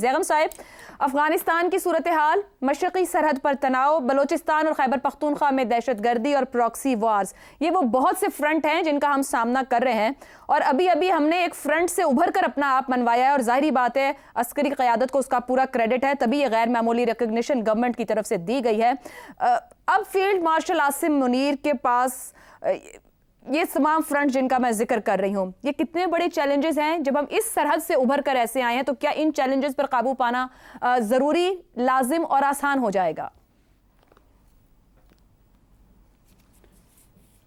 زیغم صاحب، افغانستان کی صورتحال، مشرقی سرحد پر تناؤ، بلوچستان اور خیبر پختونخوا میں دہشت گردی اور پراکسی وارز، یہ وہ بہت سے فرنٹ ہیں جن کا ہم سامنا کر رہے ہیں، اور ابھی ہم نے ایک فرنٹ سے ابھر کر اپنا آپ منوایا ہے، اور ظاہری بات ہے عسکری قیادت کو اس کا پورا کریڈٹ ہے، تبھی یہ غیر معمولی ریکگنیشن گورنمنٹ کی طرف سے دی گئی ہے۔ اب فیلڈ مارشل عاصم منیر کے پاس یہ تمام فرنٹ جن کا میں ذکر کر رہی ہوں، یہ کتنے بڑے چیلنجز ہیں؟ جب ہم اس سرحد سے ابھر کر ایسے آئے ہیں تو کیا ان چیلنجز پر قابو پانا ضروری، لازم اور آسان ہو جائے گا؟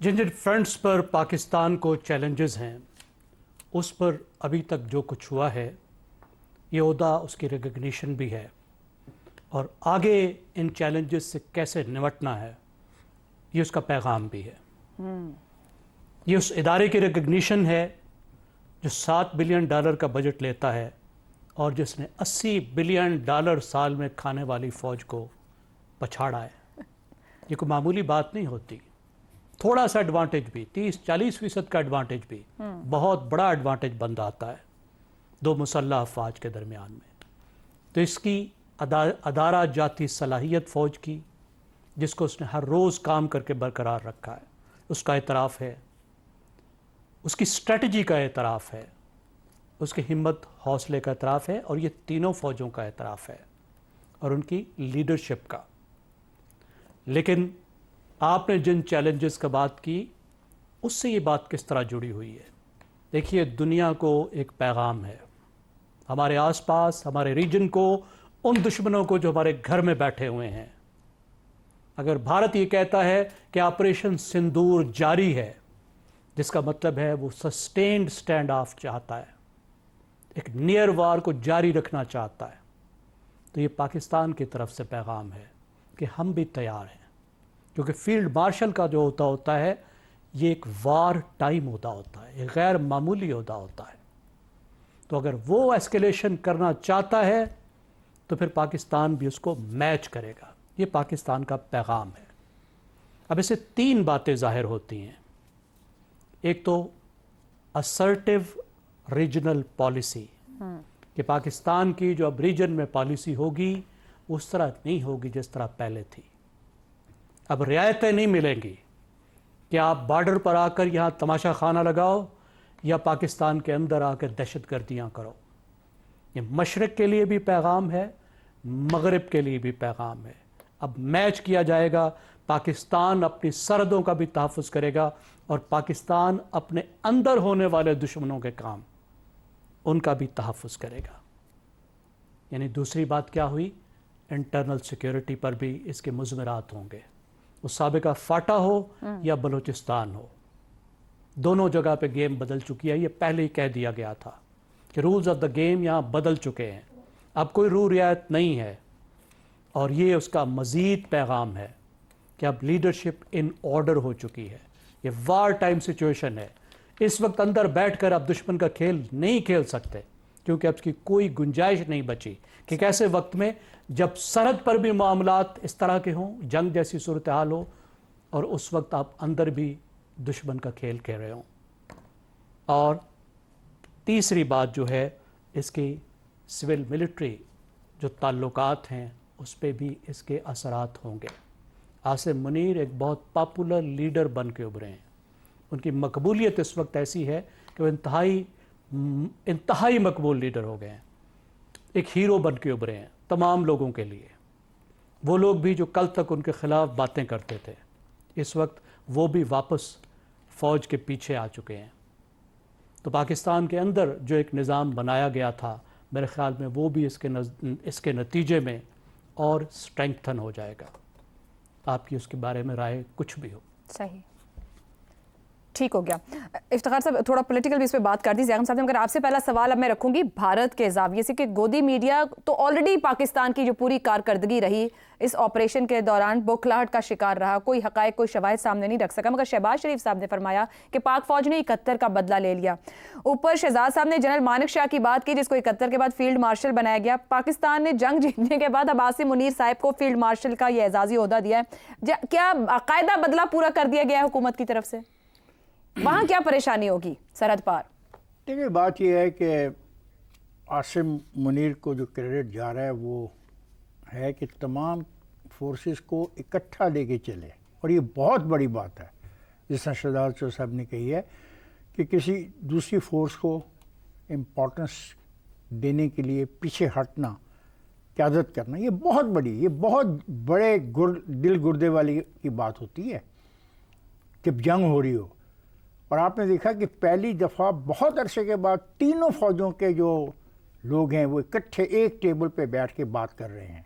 جن فرنٹس پر پاکستان کو چیلنجز ہیں اس پر ابھی تک جو کچھ ہوا ہے یہ عہدہ اس کی ریکگنیشن بھی ہے، اور آگے ان چیلنجز سے کیسے نمٹنا ہے یہ اس کا پیغام بھی ہے۔ یہ اس ادارے کی ریکگنیشن ہے جو $7 بلین کا بجٹ لیتا ہے اور جس نے $80 بلین سال میں کھانے والی فوج کو پچھاڑا ہے۔ یہ کوئی معمولی بات نہیں ہوتی، تھوڑا سا ایڈوانٹیج بھی 30-40% کا ایڈوانٹیج بھی بہت بڑا ایڈوانٹیج بن جاتا ہے دو مسلح افواج کے درمیان میں۔ تو اس کی ادارہ جاتی صلاحیت فوج کی، جس کو اس نے ہر روز کام کر کے برقرار رکھا ہے، اس کا اعتراف ہے، اس کی اسٹریٹجی کا اعتراف ہے، اس کی ہمت حوصلے کا اعتراف ہے، اور یہ تینوں فوجوں کا اعتراف ہے اور ان کی لیڈرشپ کا۔ لیکن آپ نے جن چیلنجز کا بات کی اس سے یہ بات کس طرح جڑی ہوئی ہے؟ دیکھیے، دنیا کو ایک پیغام ہے، ہمارے آس پاس، ہمارے ریجن کو، ان دشمنوں کو جو ہمارے گھر میں بیٹھے ہوئے ہیں۔ اگر بھارت یہ کہتا ہے کہ آپریشن سندور جاری ہے، جس کا مطلب ہے وہ سسٹینڈ سٹینڈ آف چاہتا ہے، ایک نیئر وار کو جاری رکھنا چاہتا ہے، تو یہ پاکستان کی طرف سے پیغام ہے کہ ہم بھی تیار ہیں، کیونکہ فیلڈ مارشل کا جو ہوتا ہے یہ ایک وار ٹائم ہوتا ہے، ایک غیر معمولی ہوتا ہے۔ تو اگر وہ ایسکیلیشن کرنا چاہتا ہے تو پھر پاکستان بھی اس کو میچ کرے گا۔ یہ پاکستان کا پیغام ہے۔ اب اسے 3 باتیں ظاہر ہوتی ہیں۔ ایک تو assertive ریجنل پالیسی، کہ پاکستان کی جو اب ریجن میں پالیسی ہوگی اس طرح نہیں ہوگی جس طرح پہلے تھی۔ اب رعایتیں نہیں ملیں گی کہ آپ بارڈر پر آ کر یہاں تماشا خانہ لگاؤ یا پاکستان کے اندر آ کر دہشت گردیاں کرو۔ یہ مشرق کے لیے بھی پیغام ہے، مغرب کے لیے بھی پیغام ہے۔ اب میچ کیا جائے گا، پاکستان اپنی سرحدوں کا بھی تحفظ کرے گا اور پاکستان اپنے اندر ہونے والے دشمنوں کے کام ان کا بھی تحفظ کرے گا۔ یعنی دوسری بات کیا ہوئی؟ انٹرنل سیکیورٹی پر بھی اس کے مضمرات ہوں گے، وہ سابقہ فاٹا ہو یا بلوچستان ہو، دونوں جگہ پہ گیم بدل چکی ہے۔ یہ پہلے ہی کہہ دیا گیا تھا کہ رولز آف دا گیم یہاں بدل چکے ہیں، اب کوئی رعایت نہیں ہے، اور یہ اس کا مزید پیغام ہے کہ اب لیڈرشپ ان آرڈر ہو چکی ہے۔ یہ وار ٹائم سچویشن ہے، اس وقت اندر بیٹھ کر اب دشمن کا کھیل نہیں کھیل سکتے، کیونکہ اب اس کی کوئی گنجائش نہیں بچی کہ کیسے وقت میں جب سرحد پر بھی معاملات اس طرح کے ہوں، جنگ جیسی صورتحال ہو، اور اس وقت آپ اندر بھی دشمن کا کھیل کھیل رہے ہوں۔ اور تیسری بات جو ہے، اس کی سول ملٹری جو تعلقات ہیں اس پہ بھی اس کے اثرات ہوں گے۔ عاصم منیر ایک بہت پاپولر لیڈر بن کے ابھرے ہیں، ان کی مقبولیت اس وقت ایسی ہے کہ وہ انتہائی مقبول لیڈر ہو گئے ہیں، ایک ہیرو بن کے ابھرے ہیں تمام لوگوں کے لیے۔ وہ لوگ بھی جو کل تک ان کے خلاف باتیں کرتے تھے، اس وقت وہ بھی واپس فوج کے پیچھے آ چکے ہیں۔ تو پاکستان کے اندر جو ایک نظام بنایا گیا تھا، میرے خیال میں وہ بھی اس کے نتیجے میں اور سٹرینگتھن ہو جائے گا۔ آپ کی اس کے بارے میں رائے کچھ بھی ہو؟ صحیح، ٹھیک ہو گیا۔ افتخار صاحب تھوڑا پولیٹیکل بھی اس پہ بات کر دی۔ زیغم صاحب اگر آپ سے پہلا سوال اب میں رکھوں گی بھارت کے زاویے سے، کہ گودی میڈیا تو آلریڈی پاکستان کی جو پوری کارکردگی رہی اس آپریشن کے دوران بوکھلاہٹ کا شکار رہا، کوئی حقائق کوئی شواہد سامنے نہیں رکھ سکا، مگر شہباز شریف صاحب نے فرمایا کہ پاک فوج نے 71 کا بدلہ لے لیا۔ اوپر شہزاد صاحب نے جنرل مانک شاہ کی بات کی جس کو 71 کے بعد فیلڈ مارشل بنایا گیا۔ پاکستان نے جنگ جیتنے کے بعد اب عاصم منیر صاحب کو فیلڈ مارشل کا یہ اعزازی عہدہ دیا ہے۔ کیا قاعدہ بدلہ پورا کر دیا گیا ہے حکومت کی طرف سے؟ وہاں کیا پریشانی ہوگی سرحد پار؟ دیکھیے، بات یہ ہے کہ عاصم منیر کو جو کریڈٹ جا رہا ہے وہ ہے کہ تمام فورسز کو اکٹھا لے کے چلے، اور یہ بہت بڑی بات ہے جس طرح شہزاد چودھری صاحب نے کہی ہے کہ کسی دوسری فورس کو امپورٹنس دینے کے لیے پیچھے ہٹنا، قیادت کرنا، یہ بہت بڑے دل گردے والی کی بات ہوتی ہے جب جنگ ہو رہی ہو۔ اور آپ نے دیکھا کہ پہلی دفعہ بہت عرصے کے بعد تینوں فوجوں کے جو لوگ ہیں وہ اکٹھے ایک ٹیبل پہ بیٹھ کے بات کر رہے ہیں،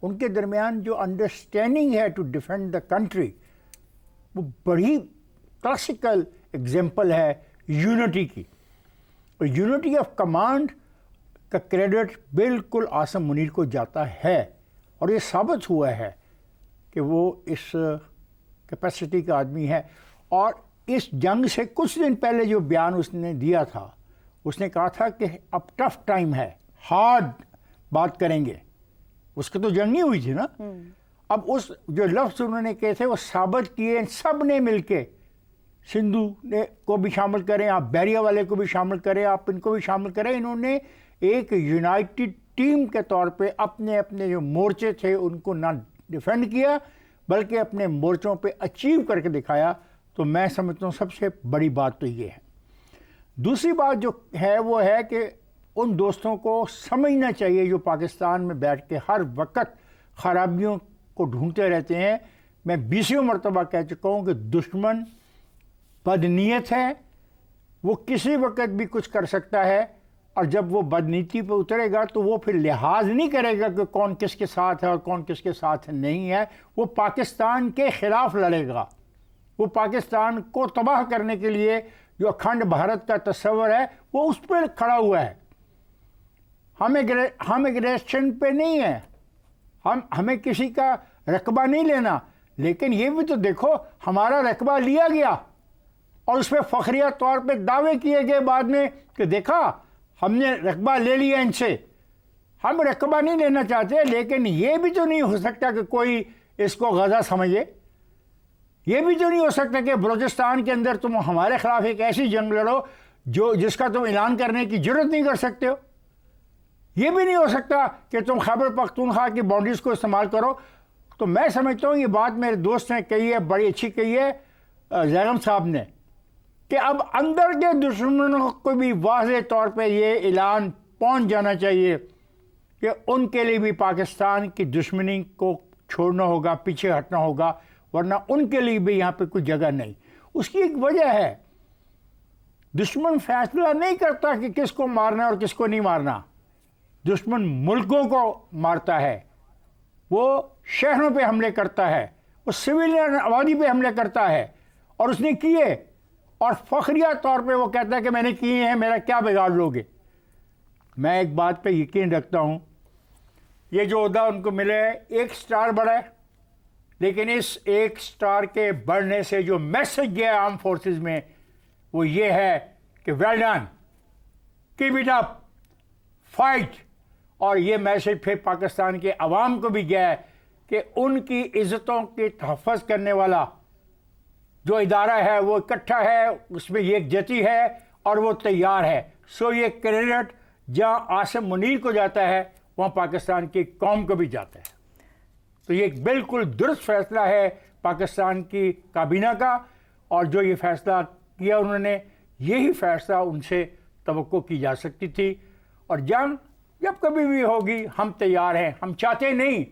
ان کے درمیان جو انڈرسٹینڈنگ ہے ٹو ڈیفینڈ دا کنٹری، وہ بڑی کلاسیکل ایگزامپل ہے یونٹی کی، اور یونٹی آف کمانڈ کا کریڈٹ بالکل عاصم منیر کو جاتا ہے، اور یہ ثابت ہوا ہے کہ وہ اس کیپیسٹی کا آدمی ہے۔ اور اس جنگ سے کچھ دن پہلے جو بیان اس نے دیا تھا، اس نے کہا تھا کہ اب ٹف ٹائم ہے، ہارڈ بات کریں گے، اس کی تو جنگ نہیں ہوئی تھی نا۔ اب اس جو لفظ انہوں نے کہے تھے وہ ثابت کیے سب نے مل کے، سندھو نے کو بھی شامل کریں، آپ بیریا والے کو بھی شامل کریں، آپ ان کو بھی شامل کریں، انہوں نے ایک یونائٹڈ ٹیم کے طور پہ اپنے اپنے جو مورچے تھے ان کو نہ ڈیفینڈ کیا بلکہ اپنے مورچوں پہ اچیو کر کے دکھایا۔ تو میں سمجھتا ہوں سب سے بڑی بات تو یہ ہے۔ دوسری بات جو ہے وہ ہے کہ ان دوستوں کو سمجھنا چاہیے جو پاکستان میں بیٹھ کے ہر وقت خرابیوں کو ڈھونڈتے رہتے ہیں۔ میں 20 مرتبہ کہہ چکا ہوں کہ دشمن بدنیت ہے، وہ کسی وقت بھی کچھ کر سکتا ہے، اور جب وہ بدنیتی پہ اترے گا تو وہ پھر لحاظ نہیں کرے گا کہ کون کس کے ساتھ ہے اور کون کس کے ساتھ نہیں ہے، وہ پاکستان کے خلاف لڑے گا، وہ پاکستان کو تباہ کرنے کے لیے جو اکھنڈ بھارت کا تصور ہے وہ اس پہ کھڑا ہوا ہے۔ ہم ایگریشن پہ نہیں ہیں، ہمیں کسی کا رقبہ نہیں لینا، لیکن یہ بھی تو دیکھو ہمارا رقبہ لیا گیا اور اس پہ فخریہ طور پہ دعوے کیے گئے بعد میں کہ دیکھا ہم نے رقبہ لے لیا ان سے۔ ہم رقبہ نہیں لینا چاہتے، لیکن یہ بھی تو نہیں ہو سکتا کہ کوئی اس کو غزہ سمجھے، یہ بھی تو نہیں ہو سکتا کہ بلوچستان کے اندر تم ہمارے خلاف ایک ایسی جنگ لڑو جس کا تم اعلان کرنے کی جرت نہیں کر سکتے ہو، یہ بھی نہیں ہو سکتا کہ تم خیبر پختونخوا کی باؤنڈریز کو استعمال کرو۔ تو میں سمجھتا ہوں یہ بات میرے دوست نے کہی ہے، بڑی اچھی کہی ہے زیغم صاحب نے، کہ اب اندر کے دشمنوں کو بھی واضح طور پہ یہ اعلان پہنچ جانا چاہیے کہ ان کے لیے بھی پاکستان کی دشمنی کو چھوڑنا ہوگا، پیچھے ہٹنا ہوگا، ورنہ ان کے لیے بھی یہاں پہ کوئی جگہ نہیں۔ اس کی ایک وجہ ہے، دشمن فیصلہ نہیں کرتا کہ کس کو مارنا اور کس کو نہیں مارنا، دشمن ملکوں کو مارتا ہے، وہ شہروں پہ حملے کرتا ہے، وہ سویلین آبادی پہ حملے کرتا ہے، اور اس نے کیے، اور فخریہ طور پہ وہ کہتا ہے کہ میں نے کیے ہیں، میرا کیا بگاڑ لوگے۔ میں ایک بات پہ یقین رکھتا ہوں، یہ جو عہدہ ان کو ملے ہے، ایک سٹار بڑھا ہے، لیکن اس ایک سٹار کے بڑھنے سے جو میسج گیا آرم فورسز میں وہ یہ ہے کہ well done, keep it up, fight. اور یہ میسج پھر پاکستان کے عوام کو بھی گیا ہے کہ ان کی عزتوں کے تحفظ کرنے والا جو ادارہ ہے وہ اکٹھا ہے، اس میں یکجہتی ہے اور وہ تیار ہے۔ سو یہ کریڈٹ جہاں عاصم منیر کو جاتا ہے وہاں پاکستان کی قوم کو بھی جاتا ہے۔ تو یہ ایک بالکل درست فیصلہ ہے پاکستان کی کابینہ کا، اور جو یہ فیصلہ کیا انہوں نے، یہی فیصلہ ان سے توقع کی جا سکتی تھی۔ اور جنگ جب کبھی بھی ہوگی ہم تیار ہیں، ہم چاہتے نہیں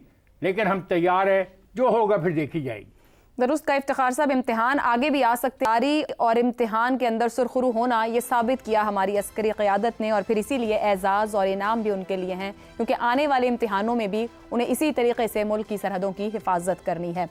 لیکن ہم تیار ہیں، جو ہوگا پھر دیکھی جائے گی۔ درست کا افتخار صاحب، امتحان آگے بھی آ سکتے ہیں اور امتحان کے اندر سرخرو ہونا یہ ثابت کیا ہماری عسکری قیادت نے، اور پھر اسی لیے اعزاز اور انعام بھی ان کے لیے ہیں، کیونکہ آنے والے امتحانوں میں بھی انہیں اسی طریقے سے ملک کی سرحدوں کی حفاظت کرنی ہے۔